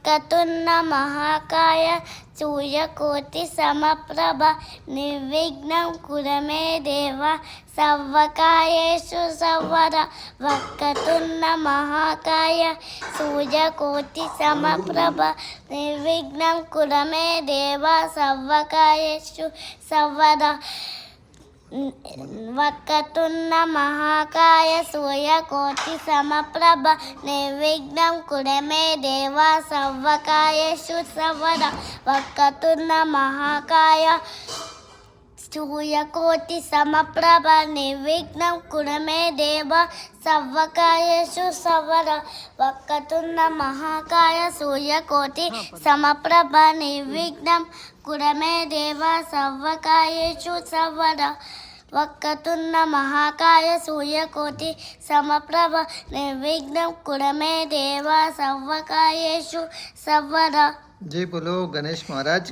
వక్కతున్న మహాకాయ సూర్యకోటి సమప్రభ నిర్విఘ్నం కురమే దేవ సర్వకాయేషు సర్వద వక్కతున్న మహాకాయ సూర్యకోటి సమప్రభ నిర్విఘ్నం కురమే దేవ సర్వకాయేషు సర్వద వక్కతున్న మహాకాయ సూర్యకోటి సమప్రభ నిర్విఘ్నం కురమే దేవ సర్వకాయేషు సర్వద వక్కతున్న మహాకాయ సూర్యకోటి సమప్రభ నిర్విఘ్నం కురమే దేవ సర్వకాయేషు సర్వద వక్కతున్న మహాకాయ సూర్యకోటి సమప్రభ నిర్విఘ్నం కురమే దేవ సర్వకాయేషు సర్వద వక్కతున్న మహాకాయ సూర్యకోటి సమప్రభ నిర్విఘ్నం కురమే దేవ సర్వకాయేషు సర్వద. జై బోలో గణేష్ మహారాజ్.